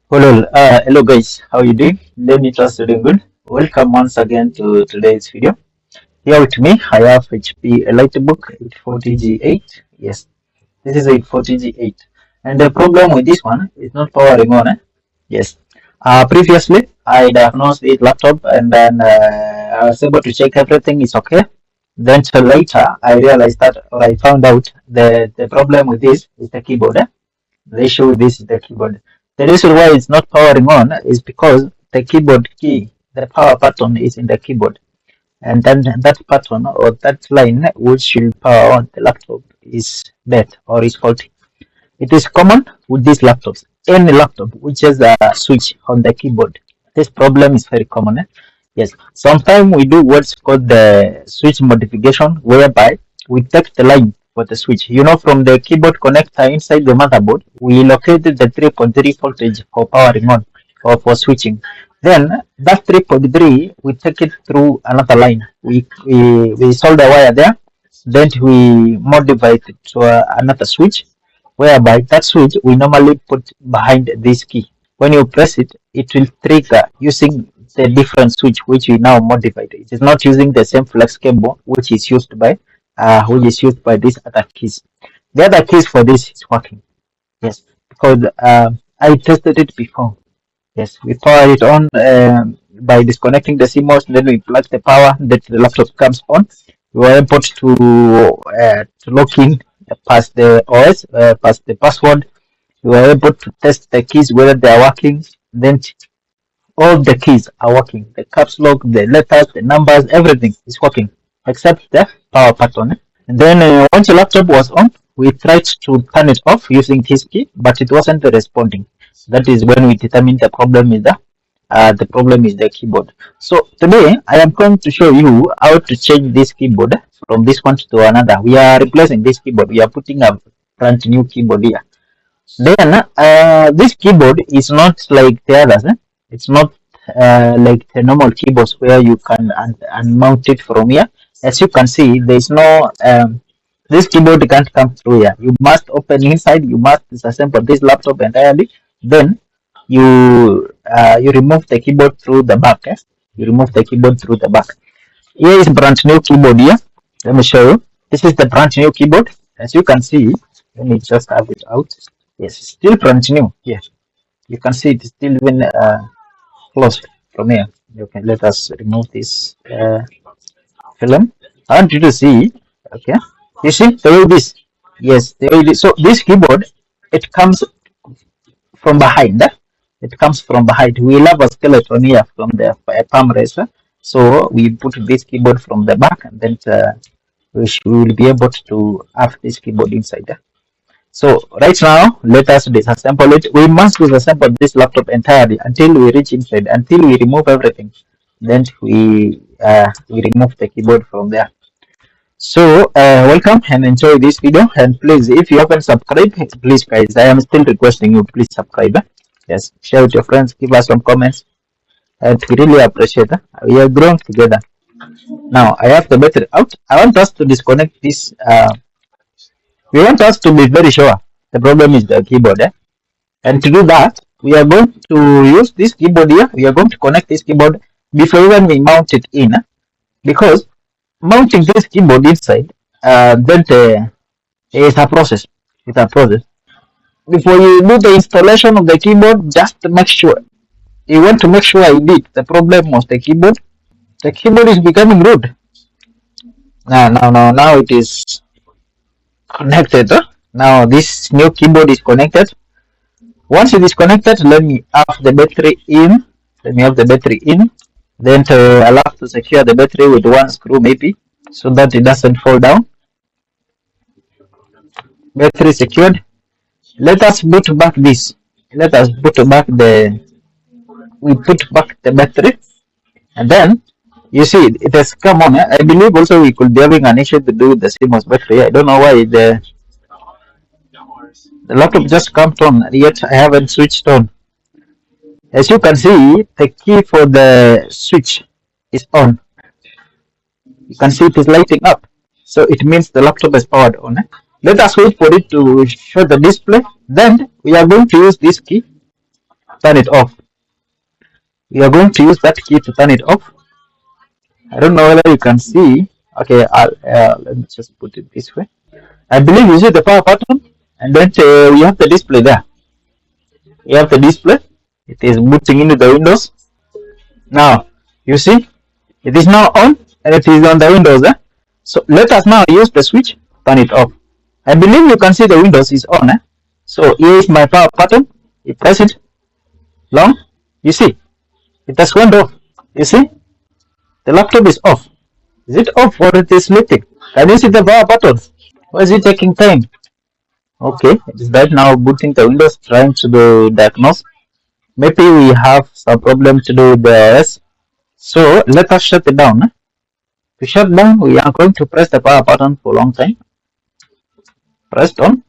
Hello guys, how you doing? Let me trust you're doing good. Welcome once again to today's video. Here with me, I have HP Elitebook 840G8. Yes, this is 840G8. And the problem with this one is not powering on. Yes. Previously, I diagnosed this laptop and then I was able to check everything is okay. Then till later, I realized that, or I found out the problem with this is the keyboard. The issue with this is the keyboard. The reason why it's not powering on is because the keyboard key, the power button is in the keyboard. And then that button or that line which will power on the laptop is dead or is faulty. It is common with these laptops. Any laptop which has a switch on the keyboard. This problem is very common. Yes. Sometimes we do what's called the switch modification, whereby we take the line for the switch. From the keyboard connector inside the motherboard, we located the 3.3 voltage for powering on or for switching. Then that 3.3, we take it through another line. We solder the wire there. Then we modify it to another switch, whereby that switch we normally put behind this key. When you press it, it will trigger using the different switch which we now modified. It is not using the same flex cable which is used by these other keys. The other keys for this is working. Yes, because I tested it before. Yes, we power it on by disconnecting the CMOS, then we plug the power, that the laptop comes on. We were able to log in past the OS, past the password. We were able to test the keys whether they are working. Then all the keys are working. The caps lock, the letters, the numbers, everything is working except the power button. And then once the laptop was on, we tried to turn it off using this key, but it wasn't responding. That is when we determined the problem is the keyboard. So today I am going to show you how to change this keyboard from this one to another. We are replacing this keyboard. We are putting a brand new keyboard here. Then this keyboard is not like the others. It's not like the normal keyboards where you can unmount it from here. As you can see, there is no this keyboard can't come through here. You must open inside. You must disassemble this laptop entirely. Then you remove the keyboard through the back. You remove the keyboard through the back. Here is brand new keyboard here. Let me show you. This is the brand new keyboard. As you can see, let me just have it out. Yes, still brand new. Yes, you can see it's still even closed from here. Okay, let us remove this film. I want you to see. Okay, you see the way this. Yes, the way this. So this keyboard, it comes from behind. It comes from behind. We have a skeleton here from the palm racer. So we put this keyboard from the back, and then we will be able to have this keyboard inside. So right now, let us disassemble it. We must disassemble this laptop entirely until we reach inside, until we remove everything. Then we remove the keyboard from there. So welcome and enjoy this video. And please, if you haven't subscribed, please guys, I am still requesting you, please subscribe. Yes, share with your friends, give us some comments, and we really appreciate it. We are growing together. Now I have the battery out. I want us to disconnect this. We want us to be very sure the problem is the keyboard. And to do that, we are going to use this keyboard here. We are going to connect this keyboard before even we mount it in. Because mounting this keyboard inside, then is a process. It's a process. Before you do the installation of the keyboard, just make sure. You want to make sure indeed the problem was the keyboard. The keyboard is becoming rude. Now it is connected. Now this new keyboard is connected. Once it is connected, let me have the battery in. Then I'll have to secure the battery with one screw maybe, so that it doesn't fall down. Battery secured. Let us boot back this. Let us boot back we put back the battery, and then you see it has come on. I believe also we could be having an issue to do with the CMOS battery. I don't know why the laptop just comes on, yet I haven't switched on. As you can see, the key for the switch is on. You can see it is lighting up. So it means the laptop is powered on. Let us wait for it to show the display. Then we are going to use this key. turn it off. We are going to use that key to turn it off. I don't know whether you can see. Okay, let me just put it this way. I believe you see the power button, and then we have the display there. We have the display. It is booting into the Windows. Now, you see, it is now on, and it is on the Windows. So let us now use the switch, turn it off. I believe you can see the Windows is on. So here is my power button. You press it long. You see, it has went off. You see, the laptop is off. Is it off or it is sleeping? Can you see the power button? Why is it taking time? Okay, it is right now booting the Windows, trying to do diagnose. Maybe we have some problem to do with the OS. So let us shut it down. To shut down, we are going to press the power button for a long time. Pressed on.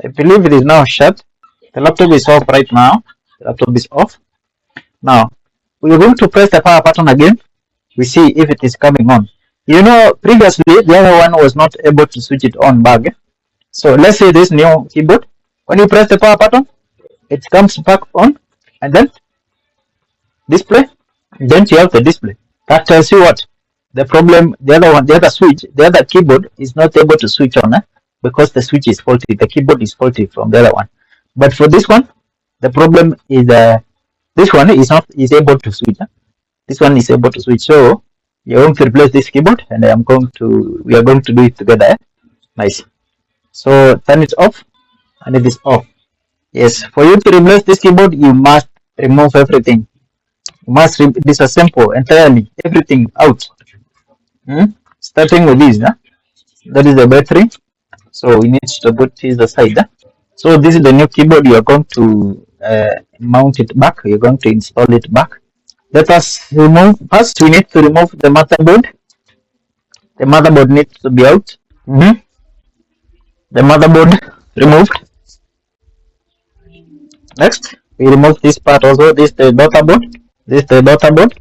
I believe it is now shut. The laptop is off right now. The laptop is off. Now, we are going to press the power button again. We see if it is coming on. You know, previously the other one was not able to switch it on back. So let's say this new keyboard. When you press the power button, it comes back on, and then display. Then you have the display. That tells you what the problem. The other one, the other switch, the other keyboard is not able to switch on because the switch is faulty. The keyboard is faulty from the other one. But for this one, the problem is this one is able to switch. This one is able to switch. So you're going to replace this keyboard, and we are going to do it together. Nice. So turn it off, and it is off. Yes, for you to replace this keyboard, you must remove everything. You must disassemble entirely everything out. Starting with this, that is the battery. So we need to put this aside. So this is the new keyboard. You are going to mount it back. You're going to install it back. Let us remove. First, we need to remove the motherboard. The motherboard needs to be out. The motherboard removed. Next, we remove this part also. This the daughter board. This the daughter board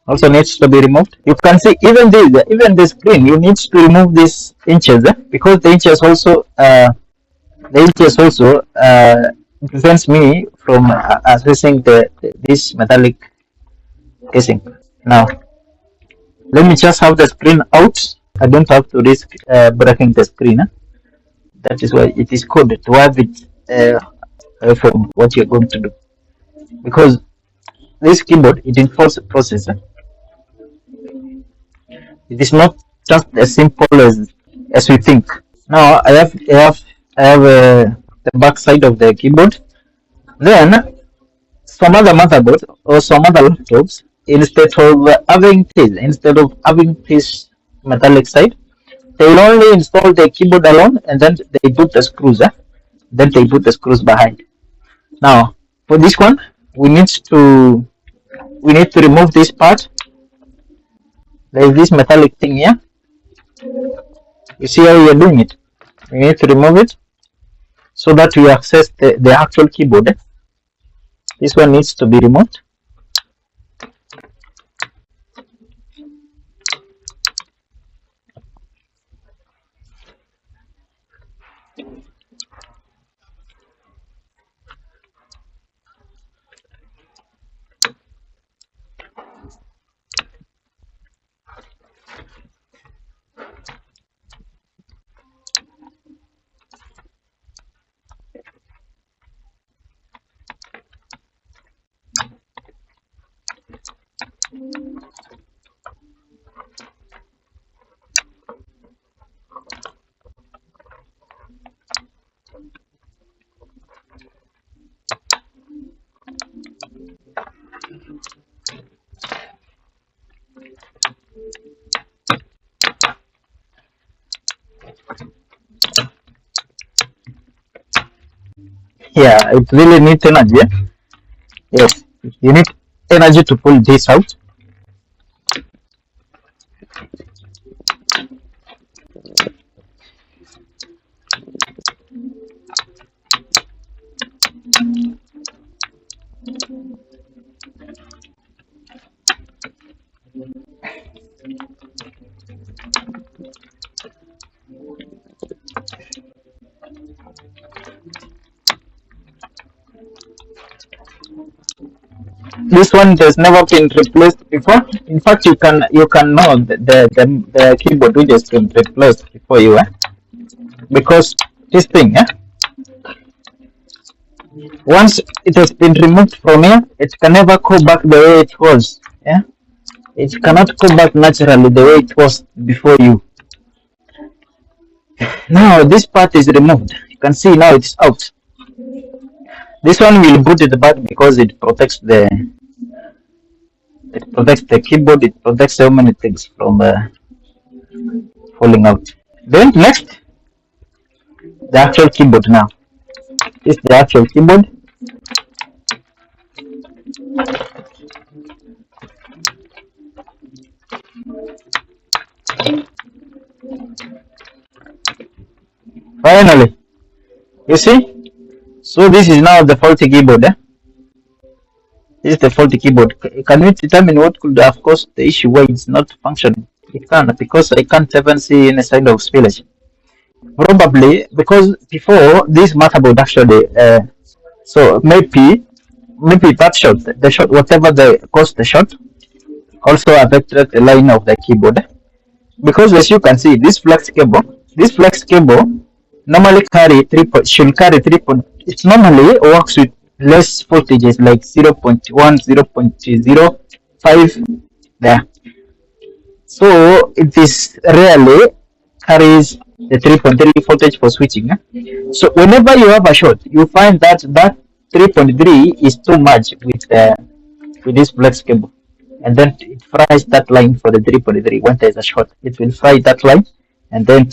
also needs to be removed. You can see even the screen. You need to remove these inches because the inches also prevents me from accessing this metallic casing. Now, let me just have the screen out. I don't have to risk breaking the screen. That is why it is coded to have it from what you're going to do. Because this keyboard, it involves a process. It is not just as simple as we think. Now I have the back side of the keyboard. Then some other motherboards or some other laptops, instead of having this metallic side, they will only install the keyboard alone, and then they put the screws. Then they put the screws behind. Now for this one, we need to remove this part. There is this metallic thing here. You see how we are doing it? We need to remove it so that we access the actual keyboard. This one needs to be removed. Yeah, it really needs energy. Yes, you need energy to pull this out. this one has never been replaced before. In fact, you can know the keyboard which has been replaced before you, because this thing, once it has been removed from here, it can never go back the way it was. Yeah, it cannot go back naturally the way it was before you. Now this part is removed. You can see now it's out. This one will boot it back because it protects the keyboard. It protects so many things from falling out. Then next, the actual keyboard now. This is the actual keyboard. Finally, you see? So this is now the faulty keyboard. This is the faulty keyboard. Can we determine what could have caused the issue why it's not functioning? It can't, because I can't even see any sign of spillage. Probably because before this motherboard actually, so maybe that shot, the shot, whatever the caused the shot, also affected the line of the keyboard. Because as you can see, this flex cable normally should carry 3. It normally works with less voltages like 0.1, 0.05 there. So it is rarely carries the 3.3 voltage for switching. So whenever you have a short, you find that 3.3 is too much with this flex cable, and then it fries that line for the 3.3. When there is a short, it will fry that line, and then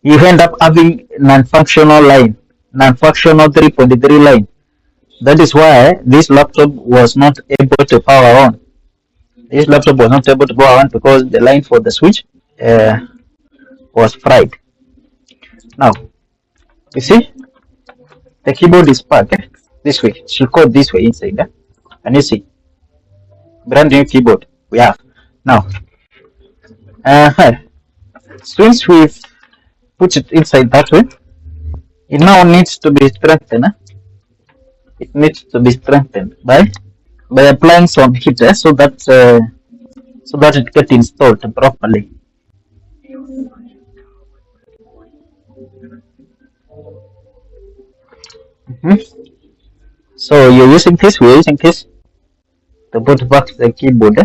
you end up having non-functional 3.3 line. That is why this laptop was not able to power on. This laptop was not able to power on because the line for the switch was fried. Now, you see, the keyboard is packed this way. She code this way inside. And you see, brand new keyboard we have now. Since we've put it inside that way, it now needs to be strengthened. It needs to be strengthened by applying some heat so that it gets installed properly. So we're using this to put back the keyboard.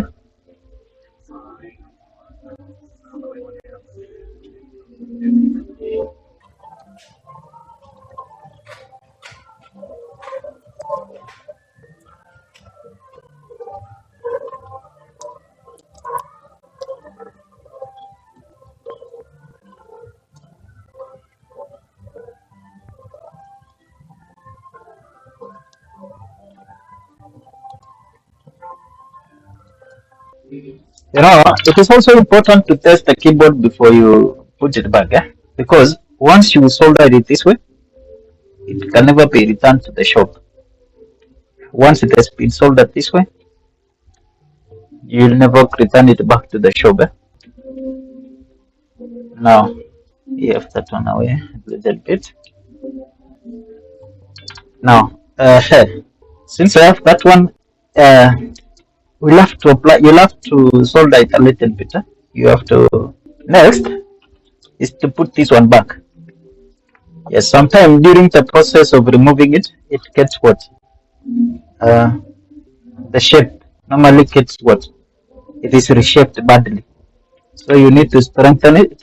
It is also important to test the keyboard before you put it back, because once you solder it this way, it can never be returned to the shop. Once it has been soldered this way, you'll never return it back to the shop. Now, you have that one away a little bit. Now, since I have that one, you'll have to solder it a little bit. You have to, next is to put this one back. Yes, sometime during the process of removing it, it gets what? The shape normally gets what? It is reshaped badly. So you need to straighten it.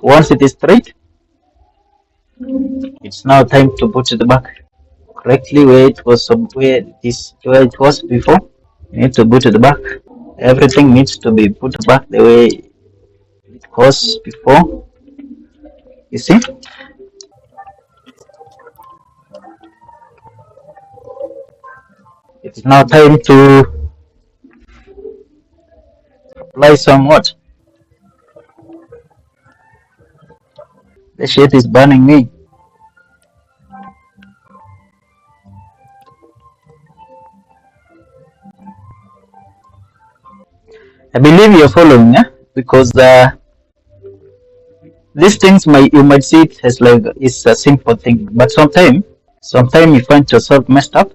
Once it is straight, it's now time to put it back correctly where it was before. You need to put it back. Everything needs to be put back the way it was before. You see? It's now time to apply some what? The shit is burning me. I believe you're following, because these things you might see it as like it's a simple thing, but sometimes Sometimes you find yourself messed up.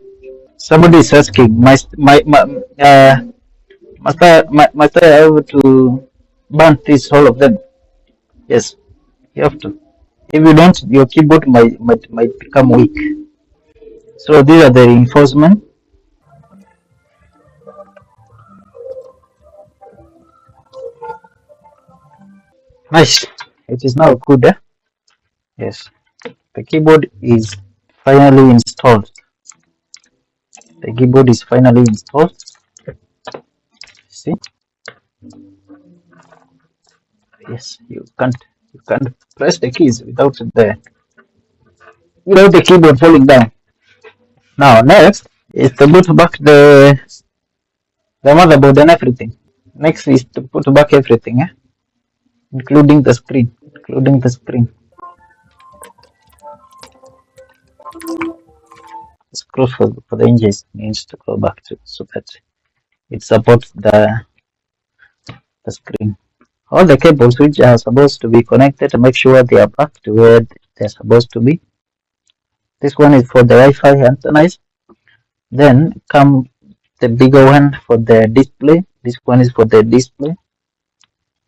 Somebody is asking, must I have to burn this all of them? Yes, you have to. If you don't, your keyboard might become weak. So these are the reinforcement. Nice. It is now good. Yes. The keyboard is finally installed. The keyboard is finally installed. See? Yes, you can't press the keys without the keyboard falling down. Now next is to put back the motherboard and everything. Next is to put back everything, including the screen. Including the screen. Screw for the hinges needs to go back to so that it supports the screen. All the cables which are supposed to be connected, make sure they are back to where they're supposed to be. This one is for the Wi-Fi antennas. Then come the bigger one for the display. This one is for the display.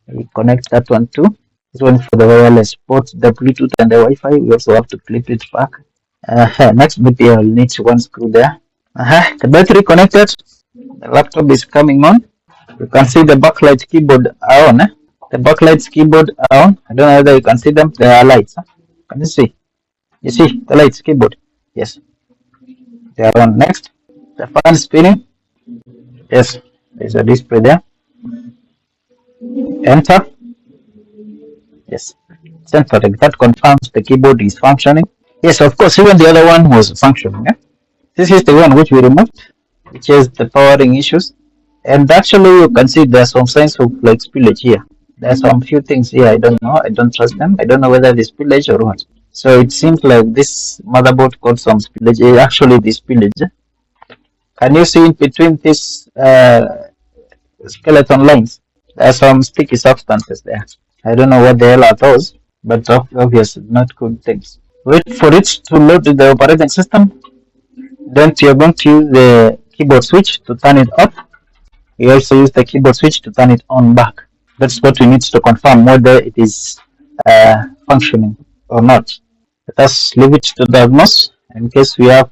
We connect that one too. This one is for the wireless. Both the Bluetooth and the Wi-Fi. We also have to clip it back. Next bit here, we'll need one screw there. The battery connected. The laptop is coming on. You can see the backlight keyboard are on. The backlight keyboard are on. I don't know whether you can see them. They are lights. Can you see? You see the lights keyboard? Yes. They are on. Next, the fan spinning. Yes, there's a display there. Enter. Yes. Centering. That confirms the keyboard is functioning. Yes, of course, even the other one was functioning. This is the one which we removed, which is the powering issues. And actually, you can see there's some signs of like spillage here. There's some few things here. I don't know. I don't trust them. I don't know whether it's spillage or what. So it seems like this motherboard got some spillage. Actually, the spillage. Can you see in between these skeleton lines? There are some sticky substances there. I don't know what the hell are those, but obviously not good things. Wait for it to load the operating system. Then you're going to use the keyboard switch to turn it off. We also use the keyboard switch to turn it on back. That's what we need to confirm whether it is functioning or not. Let us leave it to diagnose in case we have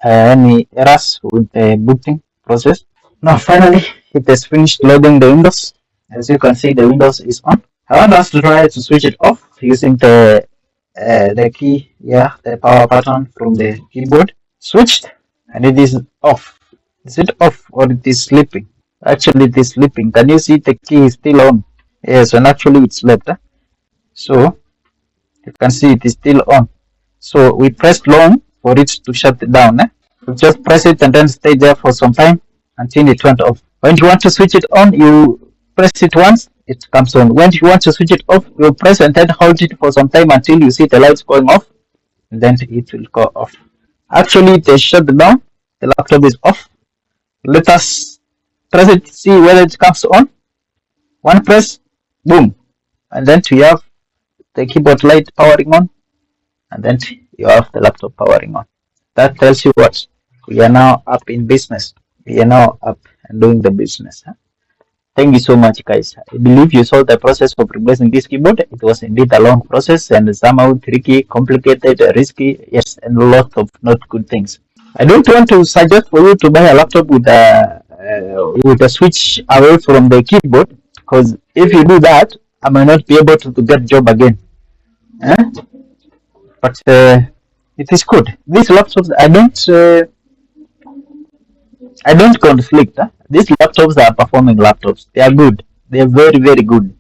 any errors with the booting process. Now finally, it has finished loading the Windows. As you can see, the Windows is on. I want us to try to switch it off using the key, the power button from the keyboard. Switched, and it is off. Is it off or it is sleeping? Actually, it is sleeping. Can you see the key is still on? Yes, and actually it slept. So you can see it is still on. So we pressed long for it to shut down. We just press it and then stay there for some time until it went off. When you want to switch it on, you press it once, it comes on. When you want to switch it off, you press and then hold it for some time until you see the lights going off, and then it will go off. Actually, it is shut down. The laptop is off. Let us press it, see whether it comes on. One press, boom, and then you have the keyboard light powering on, and then you have the laptop powering on. That tells you what? We are now up in business. We are now up and doing the business. Thank you so much, guys. I believe you saw the process of replacing this keyboard. It was indeed a long process and somehow tricky, complicated, risky, yes, and a lot of not good things. I don't want to suggest for you to buy a laptop with a switch away from the keyboard, because if you do that, I might not be able to get job again. But it is good. These laptops, I don't conflict. These laptops are performing laptops. They are good. They are very, very good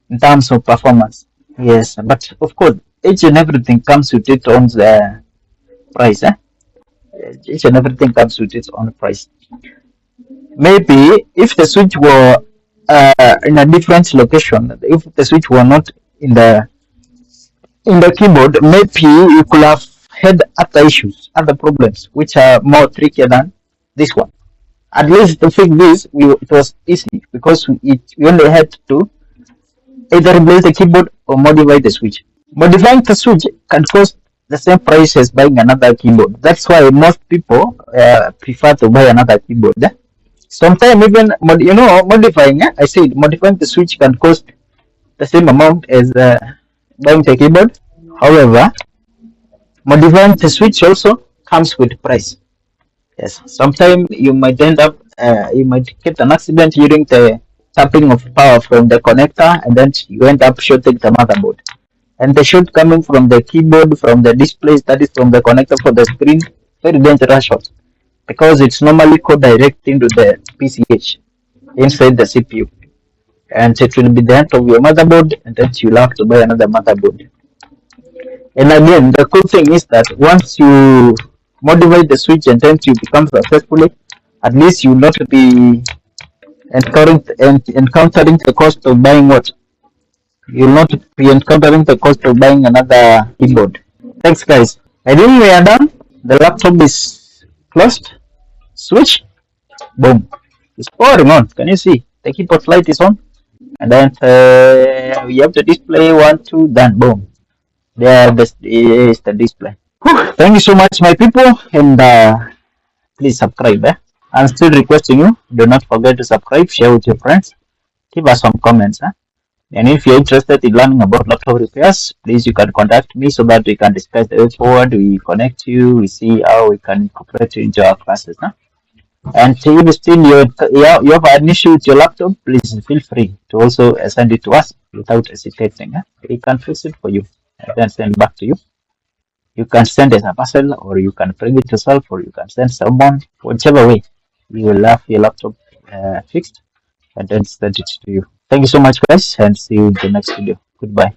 in terms of performance. Yes, but of course, each and everything comes with its own price. Each and everything comes with its own price. Maybe if the switch were in a different location, if the switch were not in the keyboard, maybe you could have had other issues, other problems, which are more trickier than this one. At least to fix this, it was easy because we only had to either replace the keyboard or modify the switch. Modifying the switch can cost the same price as buying another keyboard. That's why most people prefer to buy another keyboard. Sometimes even modifying. I said modifying the switch can cost the same amount as buying the keyboard. However, modifying the switch also comes with price. Yes, sometimes you might end up, you might get an accident during the tapping of power from the connector, and then you end up shorting the motherboard. And the short coming from the keyboard, from the displays, that is from the connector for the screen, very dangerous short, because it's normally co-direct into the PCH inside the CPU, and it will be the end of your motherboard, and then you'll have to buy another motherboard. And again, the cool thing is that once you modify the switch and then you become successfully, at least you will not be encountering the cost of buying what? You will not be encountering the cost of buying another keyboard. Thanks, guys. I think we are done. The laptop is closed. Switch. Boom. It's powering on. Can you see? The keyboard light is on. And then we have the display. 1, 2, done. Boom. There is the display. Whew. Thank you so much, my people. And please subscribe. I'm still requesting you. Do not forget to subscribe. Share with your friends. Give us some comments. And if you're interested in learning about laptop repairs, please you can contact me so that we can discuss the way forward. We connect you, we see how we can incorporate you into our classes. And if still you have an issue with your laptop, please feel free to also send it to us without hesitating. We can fix it for you and then send back to you. You can send as a parcel, or you can bring it yourself, or you can send someone, whichever way. You will have your laptop fixed and then send it to you. Thank you so much, guys, and see you in the next video. Goodbye.